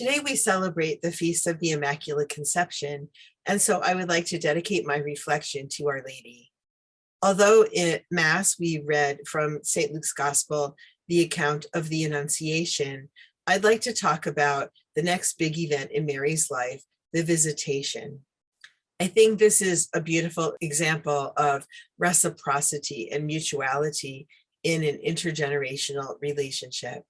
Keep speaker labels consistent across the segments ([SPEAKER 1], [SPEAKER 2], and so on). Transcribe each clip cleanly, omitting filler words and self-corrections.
[SPEAKER 1] Today we celebrate the Feast of the Immaculate Conception, and so I would like to dedicate my reflection to Our Lady. Although in Mass we read from St. Luke's Gospel the account of the Annunciation, I'd like to talk about the next big event in Mary's life, the Visitation. I think this is a beautiful example of reciprocity and mutuality in an intergenerational relationship.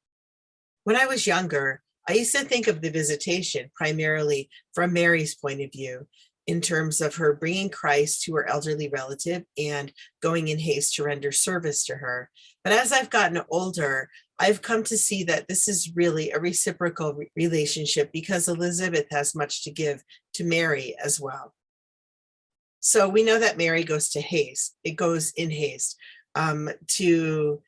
[SPEAKER 1] When I was younger, I used to think of the Visitation primarily from Mary's point of view, in terms of her bringing Christ to her elderly relative and going in haste to render service to her. But as I've gotten older, I've come to see that this is really a reciprocal relationship because Elizabeth has much to give to Mary as well. So we know that Mary goes in haste to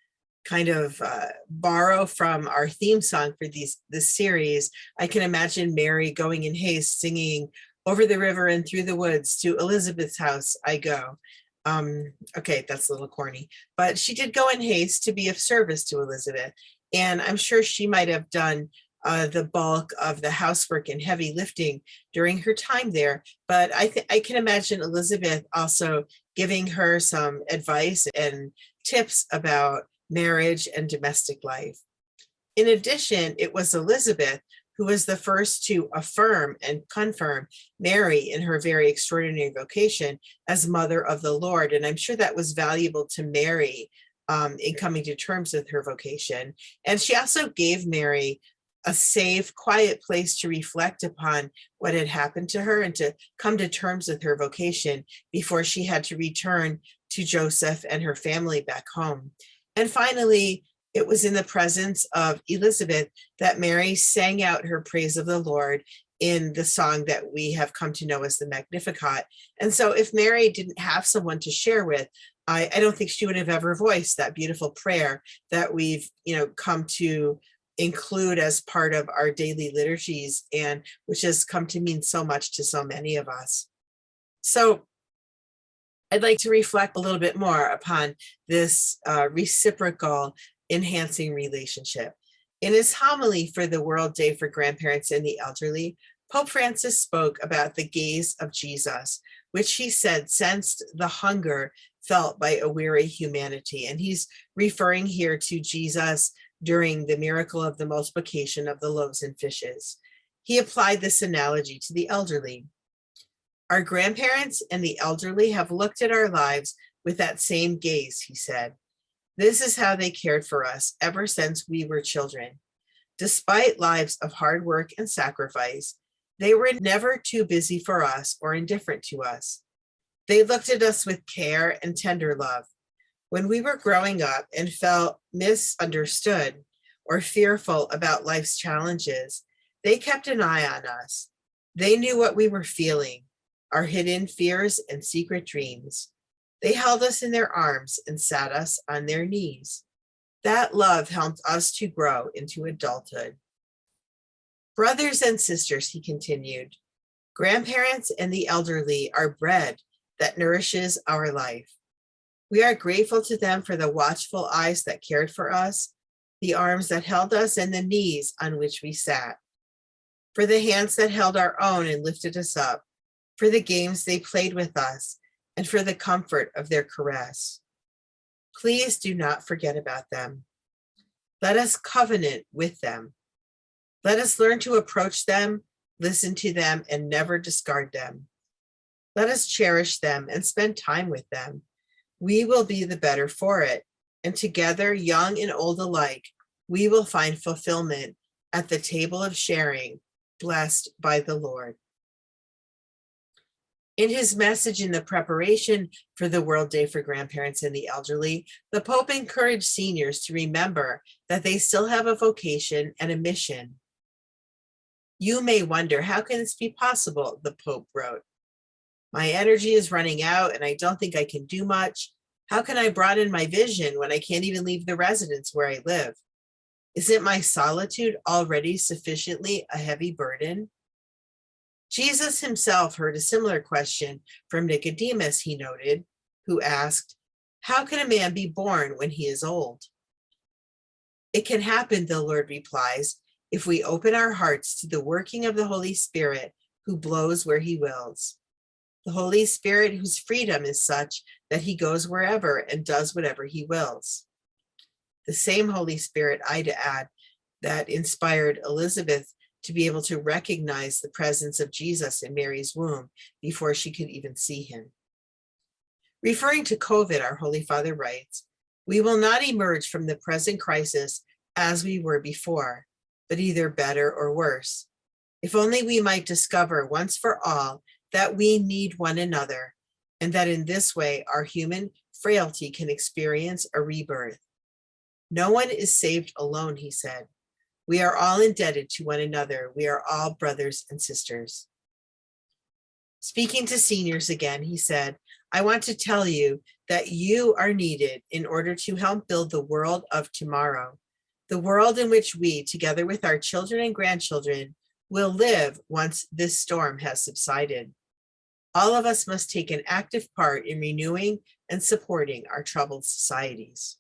[SPEAKER 1] kind of borrow from our theme song for this series. I can imagine Mary going in haste, singing "Over the river and through the woods, to Elizabeth's house I go." Okay, that's a little corny, but she did go in haste to be of service to Elizabeth. And I'm sure she might have done the bulk of the housework and heavy lifting during her time there. But I can imagine Elizabeth also giving her some advice and tips about marriage and domestic life. In addition, it was Elizabeth who was the first to affirm and confirm Mary in her very extraordinary vocation as Mother of the Lord. And I'm sure that was valuable to Mary in coming to terms with her vocation. And she also gave Mary a safe, quiet place to reflect upon what had happened to her and to come to terms with her vocation before she had to return to Joseph and her family back home. And finally, it was in the presence of Elizabeth that Mary sang out her praise of the Lord in the song that we have come to know as the Magnificat. And so if Mary didn't have someone to share with, I don't think she would have ever voiced that beautiful prayer that we've come to include as part of our daily liturgies, and which has come to mean so much to so many of us. So I'd like to reflect a little bit more upon this reciprocal enhancing relationship. In his homily for the World Day for Grandparents and the Elderly, Pope Francis spoke about the gaze of Jesus, which he said sensed the hunger felt by a weary humanity. And he's referring here to Jesus during the miracle of the multiplication of the loaves and fishes. He applied this analogy to the elderly. Our grandparents and the elderly have looked at our lives with that same gaze, he said. This is how they cared for us ever since we were children. Despite lives of hard work and sacrifice, they were never too busy for us or indifferent to us. They looked at us with care and tender love. When we were growing up and felt misunderstood or fearful about life's challenges, they kept an eye on us. They knew what we were feeling, our hidden fears and secret dreams. They held us in their arms and sat us on their knees. That love helped us to grow into adulthood. Brothers and sisters, he continued, grandparents and the elderly are bread that nourishes our life. We are grateful to them for the watchful eyes that cared for us, the arms that held us, and the knees on which we sat. For the hands that held our own and lifted us up, for the games they played with us, and for the comfort of their caress. Please do not forget about them. Let us covenant with them. Let us learn to approach them, listen to them, and never discard them. Let us cherish them and spend time with them. We will be the better for it, and together, young and old alike, we will find fulfillment at the table of sharing, blessed by the Lord. In his message in the preparation for the World Day for Grandparents and the Elderly, the Pope encouraged seniors to remember that they still have a vocation and a mission. You may wonder, how can this be possible? The Pope wrote. My energy is running out and I don't think I can do much. How can I broaden my vision when I can't even leave the residence where I live? Isn't my solitude already sufficiently a heavy burden? Jesus himself heard a similar question from Nicodemus, he noted, who asked, how can a man be born when he is old? It can happen, the Lord replies, if we open our hearts to the working of the Holy Spirit who blows where he wills. The Holy Spirit whose freedom is such that he goes wherever and does whatever he wills. The same Holy Spirit, I'd add, that inspired Elizabeth to be able to recognize the presence of Jesus in Mary's womb before she could even see him. Referring to COVID, our Holy Father writes, "We will not emerge from the present crisis as we were before, but either better or worse. If only we might discover once for all that we need one another, and that in this way our human frailty can experience a rebirth. No one is saved alone," he said. "We are all indebted to one another. We are all brothers and sisters." Speaking to seniors again, he said, "I want to tell you that you are needed in order to help build the world of tomorrow, the world in which we, together with our children and grandchildren, will live once this storm has subsided. All of us must take an active part in renewing and supporting our troubled societies."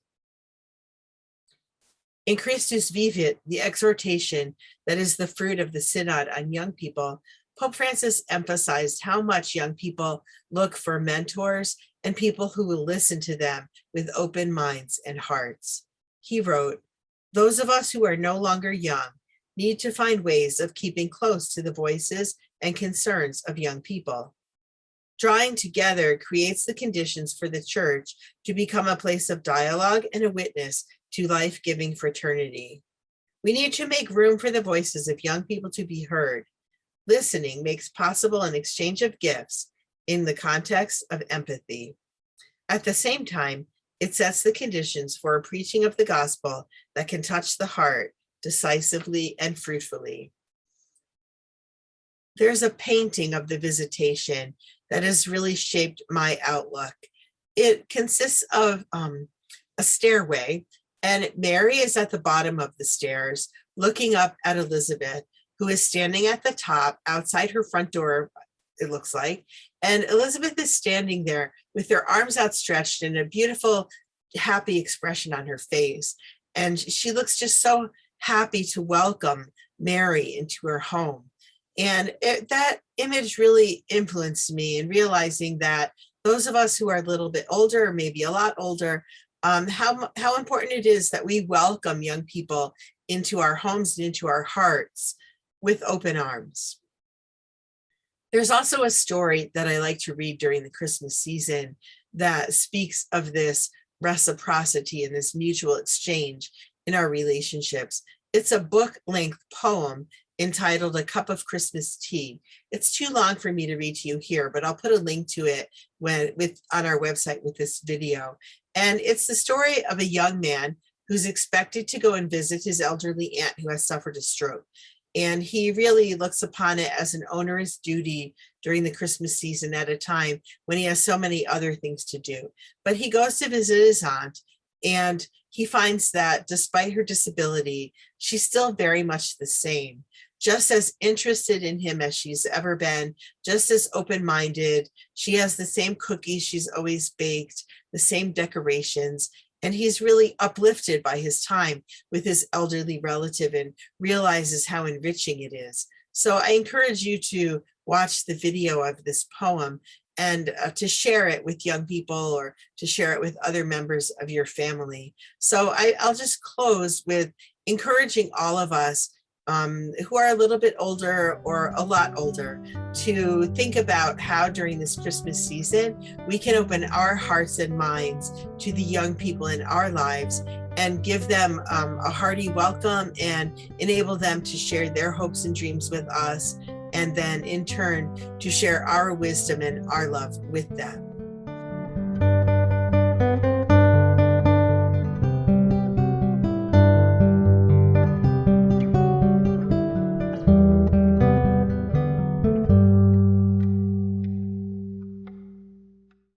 [SPEAKER 1] In Christus Vivit, the exhortation that is the fruit of the Synod on young people, Pope Francis emphasized how much young people look for mentors and people who will listen to them with open minds and hearts. He wrote, "Those of us who are no longer young need to find ways of keeping close to the voices and concerns of young people. Drawing together creates the conditions for the Church to become a place of dialogue and a witness to life-giving fraternity. We need to make room for the voices of young people to be heard. Listening makes possible an exchange of gifts in the context of empathy. At the same time, it sets the conditions for a preaching of the gospel that can touch the heart decisively and fruitfully." There's a painting of the Visitation that has really shaped my outlook. It consists of a stairway, and Mary is at the bottom of the stairs looking up at Elizabeth, who is standing at the top outside her front door, it looks like. And Elizabeth is standing there with her arms outstretched and a beautiful, happy expression on her face. And she looks just so happy to welcome Mary into her home. And that image really influenced me in realizing that those of us who are a little bit older, or maybe a lot older, how important it is that we welcome young people into our homes and into our hearts with open arms. There's also a story that I like to read during the Christmas season that speaks of this reciprocity and this mutual exchange in our relationships. It's a book-length poem entitled "A Cup of Christmas Tea." It's too long for me to read to you here, but I'll put a link to it on our website with this video. And it's the story of a young man who's expected to go and visit his elderly aunt who has suffered a stroke. And he really looks upon it as an onerous duty during the Christmas season at a time when he has so many other things to do. But he goes to visit his aunt, and he finds that despite her disability, she's still very much the same, just as interested in him as she's ever been, just as open-minded. She has the same cookies she's always baked, the same decorations, and he's really uplifted by his time with his elderly relative and realizes how enriching it is. So I encourage you to watch the video of this poem and to share it with young people or to share it with other members of your family. So I'll just close with encouraging all of us who are a little bit older or a lot older to think about how during this Christmas season we can open our hearts and minds to the young people in our lives and give them a hearty welcome and enable them to share their hopes and dreams with us, and then in turn to share our wisdom and our love with them.